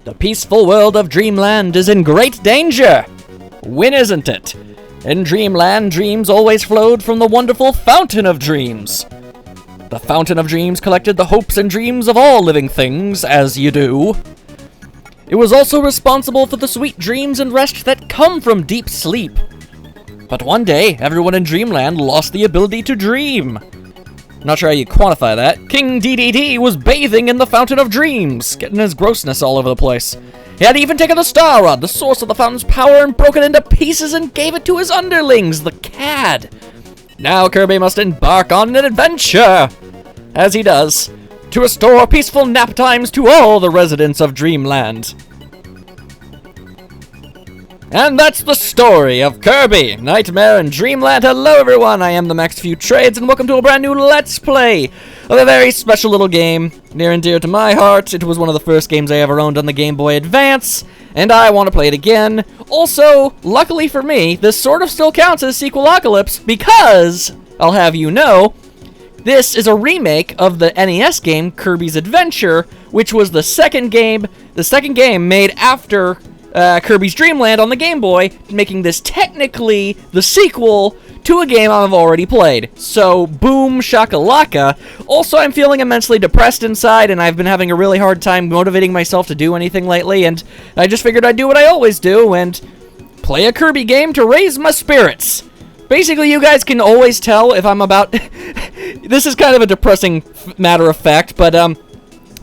The peaceful world of Dreamland is in great danger. When isn't it? In Dreamland, dreams always flowed from the wonderful Fountain of Dreams. The Fountain of Dreams collected the hopes and dreams of all living things, as you do. It was also responsible for the sweet dreams and rest that come from deep sleep. But one day, everyone in Dreamland lost the ability to dream. Not sure how you quantify that. King DDD was bathing in the Fountain of Dreams, getting his grossness all over the place. He had even taken the Star Rod, the source of the fountain's power, and broken it into pieces and gave it to his underlings, the CAD. Now Kirby must embark on an adventure, as he does, to restore peaceful nap times to all the residents of Dreamland. And that's the story of Kirby, Nightmare in Dreamland. Hello everyone, I am the Max Few Trades, and welcome to a brand new Let's Play of a very special little game, near and dear to my heart. It was one of the first games I ever owned on the Game Boy Advance, and I want to play it again. Also, luckily for me, this sort of still counts as Sequelocalypse, because, I'll have you know, this is a remake of the NES game Kirby's Adventure, which was the second game made after Kirby's Dreamland on the Game Boy, making this technically the sequel to a game I've already played. So, boom shakalaka. Also, I'm feeling immensely depressed inside, and I've been having a really hard time motivating myself to do anything lately, and I just figured I'd do what I always do, and play a Kirby game to raise my spirits. Basically, you guys can always tell if I'm about... This is kind of a depressing matter of fact, but,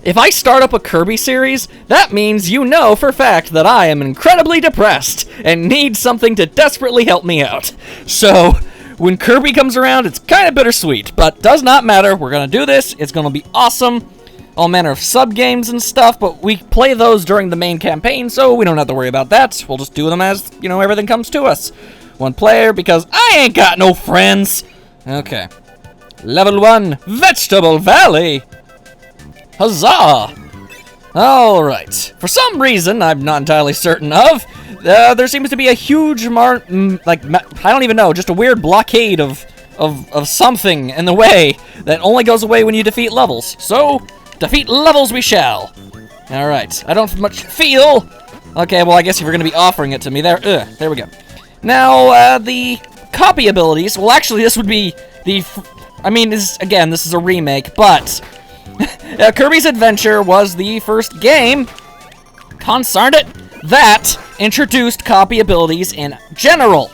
if I start up a Kirby series, that means you know for fact that I am incredibly depressed and need something to desperately help me out. So, when Kirby comes around, it's kind of bittersweet, but does not matter. We're going to do this. It's going to be awesome. All manner of sub-games and stuff, but we play those during the main campaign, so we don't have to worry about that. We'll just do them as, you know, everything comes to us. One player, because I ain't got no friends. Okay. Level 1, Vegetable Valley. Huzzah! Alright. For some reason, I'm not entirely certain of, there seems to be a huge I don't even know, just a weird blockade of something in the way that only goes away when you defeat levels. So, defeat levels we shall. Alright. I don't much feel... Okay, well, I guess if you're going to be offering it to me, there we go. Now, the copy abilities, well, actually, this would be the... this is a remake, but... Kirby's Adventure was the first game, consarn it, that introduced copy abilities in general.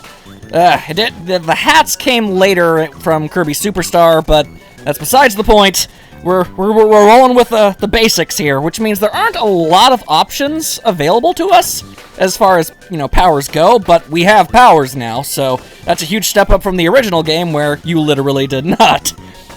The hats came later from Kirby Superstar, but that's besides the point. We're rolling with the basics here, which means there aren't a lot of options available to us as far as, you know, powers go, but we have powers now, so that's a huge step up from the original game where you literally did not.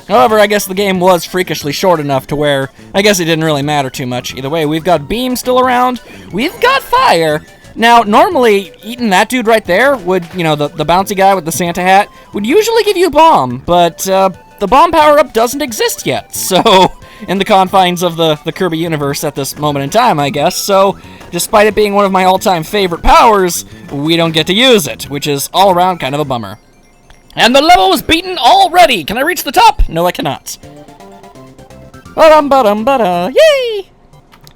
However, I guess the game was freakishly short enough to where I guess it didn't really matter too much. Either way, we've got Beam still around. We've got Fire. Now, normally, eating that dude right there would, you know, the bouncy guy with the Santa hat, would usually give you Bomb, but the Bomb power-up doesn't exist yet. So, in the confines of the Kirby universe at this moment in time, I guess. So, despite it being one of my all-time favorite powers, we don't get to use it, which is all around kind of a bummer. And the level was beaten already! Can I reach the top? No, I cannot. Yay!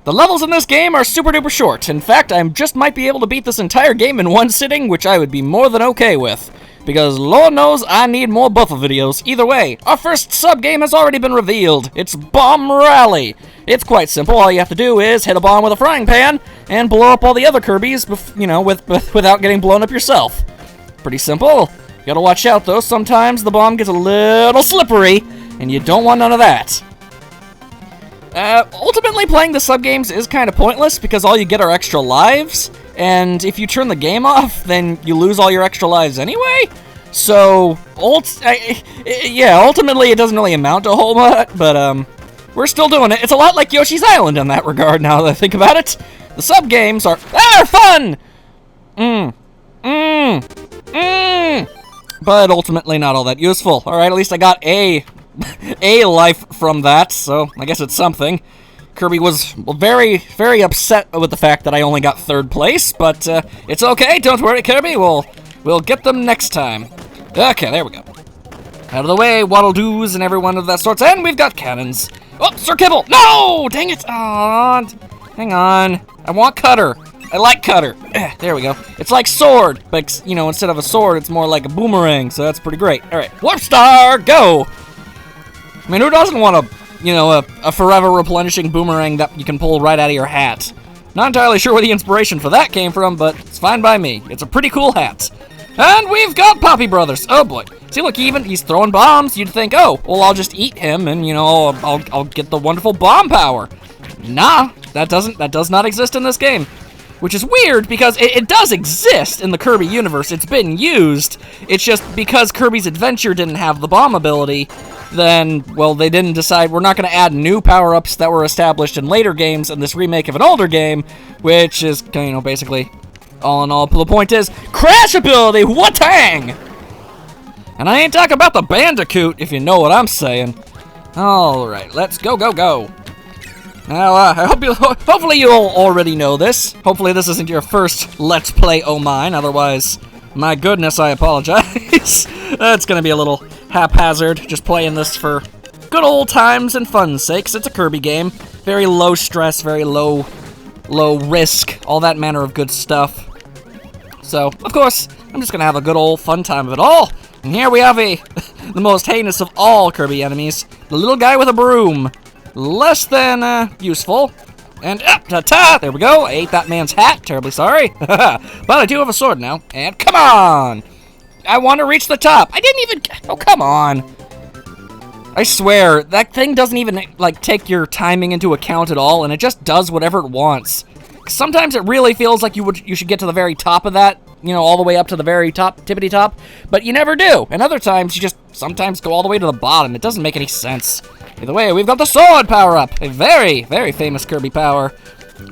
The levels in this game are super duper short. In fact, I just might be able to beat this entire game in one sitting, which I would be more than okay with. Because Lord knows I need more buffer videos. Either way, our first sub-game has already been revealed. It's Bomb Rally. It's quite simple. All you have to do is hit a bomb with a frying pan and blow up all the other Kirbys, you know, without getting blown up yourself. Pretty simple. You gotta watch out, though. Sometimes the bomb gets a little slippery, and you don't want none of that. Ultimately, playing the sub-games is kind of pointless, because all you get are extra lives, and if you turn the game off, then you lose all your extra lives anyway? So, ultimately it doesn't really amount to a whole lot, but, we're still doing it. It's a lot like Yoshi's Island in that regard, now that I think about it. The sub-games are fun! But ultimately not all that useful. Alright, at least I got a life from that, so I guess it's something. Kirby was very, very upset with the fact that I only got 3rd place, but it's okay, don't worry, Kirby, we'll get them next time. Okay, there we go. Out of the way, Waddle-Doos and everyone of that sorts, and we've got cannons. Oh, Sir Kibble! No! Dang it! Aw, hang on. I want cutter. I like cutter. There we go. It's like sword, but, you know, instead of a sword, it's more like a boomerang, so that's pretty great. All right, Warp Star, go! I mean, who doesn't want a, you know, a forever replenishing boomerang that you can pull right out of your hat? Not entirely sure where the inspiration for that came from, but it's fine by me. It's a pretty cool hat. And we've got Poppy Brothers. Oh boy. See, look, he's throwing bombs. You'd think, oh, well, I'll just eat him and, you know, I'll get the wonderful bomb power. Nah, that does not exist in this game. Which is weird, because it does exist in the Kirby universe. It's been used. It's just because Kirby's Adventure didn't have the bomb ability, then, well, they didn't decide we're not going to add new power-ups that were established in later games in this remake of an older game, which is, you know, basically, all in all, the point is, crash ability, what-tang! And I ain't talking about the Bandicoot, if you know what I'm saying. Alright, let's go, go, go. Now, hopefully you all already know this. Hopefully this isn't your first Let's Play Oh Mine, otherwise, my goodness, I apologize. It's gonna be a little haphazard, just playing this for good old times and fun's sakes. It's a Kirby game. Very low stress, very low risk, all that manner of good stuff. So, of course, I'm just gonna have a good old fun time of it all. And here we have the most heinous of all Kirby enemies, the little guy with a broom. Less than, useful. And, ta-ta! There we go. I ate that man's hat. Terribly sorry. But I do have a sword now. And, come on! I want to reach the top. I didn't even... Oh, come on. I swear, that thing doesn't even, like, take your timing into account at all, and it just does whatever it wants. Sometimes it really feels like you should get to the very top of that, you know, all the way up to the very top, tippity top, but you never do. And other times, you just sometimes go all the way to the bottom. It doesn't make any sense. Either way, we've got the sword power-up, a very, very famous Kirby power.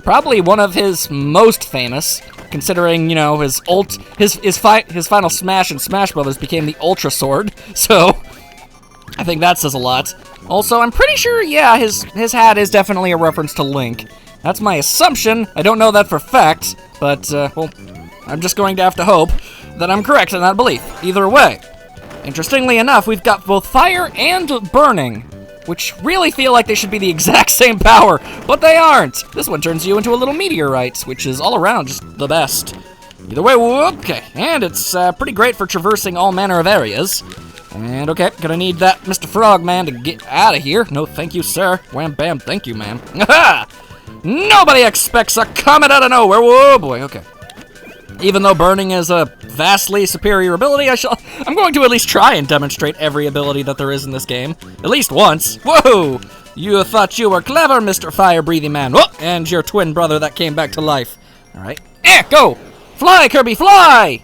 Probably one of his most famous, considering, you know, his final smash in Smash Brothers became the Ultra Sword, so I think that says a lot. Also, I'm pretty sure, yeah, his hat is definitely a reference to Link. That's my assumption. I don't know that for fact, but, well, I'm just going to have to hope that I'm correct in that belief. Either way. Interestingly enough, we've got both fire and burning, which really feel like they should be the exact same power, but they aren't. This one turns you into a little meteorite, which is all around just the best. Either way, okay, and it's pretty great for traversing all manner of areas. And okay, gonna need that Mr. Frogman to get out of here. No, thank you, sir. Wham, bam, thank you, ma'am. Aha! Nobody expects a comet out of nowhere. Whoa, boy, okay. Even though burning is a vastly superior ability, I'm going to at least try and demonstrate every ability that there is in this game. At least once. Whoa! You thought you were clever, Mr. Fire-breathing man. Whoa! And your twin brother that came back to life. Alright. Go! Fly, Kirby, fly!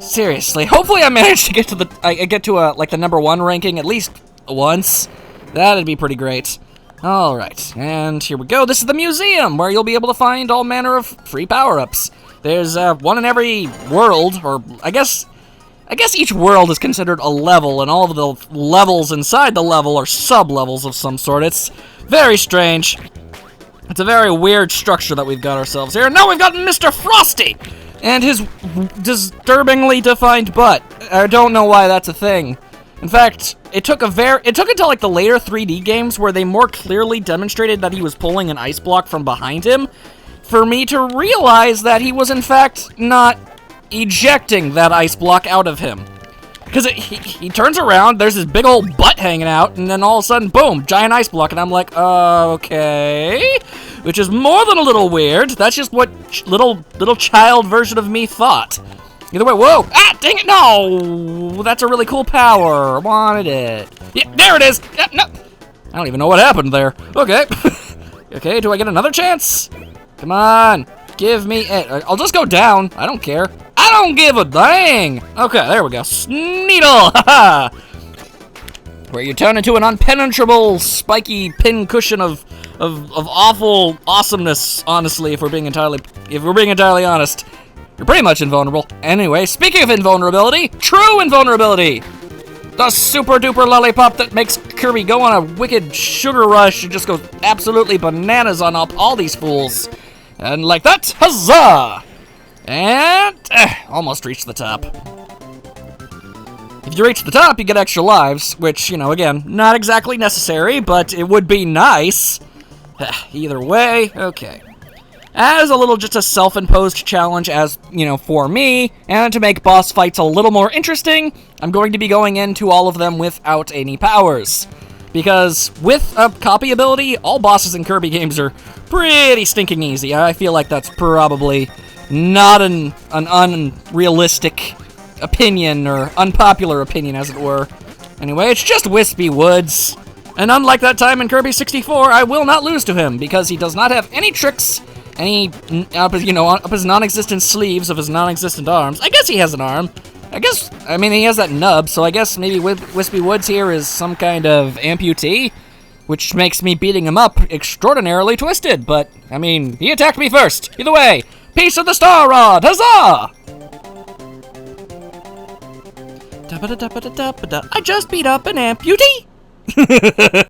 Seriously, hopefully I manage to get to like the #1 ranking at least once. That'd be pretty great. Alright, and here we go. This is the museum, where you'll be able to find all manner of free power-ups. There's one in every world, or I guess each world is considered a level, and all of the levels inside the level are sub-levels of some sort. It's very strange. It's a very weird structure that we've got ourselves here. Now we've got Mr. Frosty! And his disturbingly defined butt. I don't know why that's a thing. In fact, it took until like the later 3D games where they more clearly demonstrated that he was pulling an ice block from behind him for me to realize that he was in fact not ejecting that ice block out of him. Because he turns around, there's this big old butt hanging out, and then all of a sudden, boom, giant ice block, and I'm like, okay, which is more than a little weird. That's just what little child version of me thought. Either way, whoa, dang it, no, that's a really cool power, I wanted it. Yeah, there it is, yeah, no, I don't even know what happened there. Okay, okay, do I get another chance? Come on, give me it. I'll just go down, I don't care. I don't give a dang! Okay, there we go. Sneedle! Haha! Where you turn into an unpenetrable, spiky pin cushion of awful awesomeness, honestly, if we're being entirely honest. You're pretty much invulnerable. Anyway, speaking of invulnerability, true invulnerability! The super duper lollipop that makes Kirby go on a wicked sugar rush and just goes absolutely bananas on all these fools. And like that, huzzah! And almost reached the top. If you reach the top, you get extra lives, which, you know, again, not exactly necessary, but it would be nice. Either way, okay. as a little just a self-imposed challenge as, you know, for me, and to make boss fights a little more interesting, I'm going to be going into all of them without any powers. Because with a copy ability, all bosses in Kirby games are pretty stinking easy. I feel like that's probably not an unrealistic opinion, or unpopular opinion, as it were. Anyway, it's just Wispy Woods. And unlike that time in Kirby 64, I will not lose to him, because he does not have any tricks, up his non-existent sleeves of his non-existent arms. I guess he has an arm. I mean, he has that nub, so I guess maybe Wispy Woods here is some kind of amputee, which makes me beating him up extraordinarily twisted, but, I mean, he attacked me first. Either way, piece of the Star Rod, huzzah! I just beat up an amputee!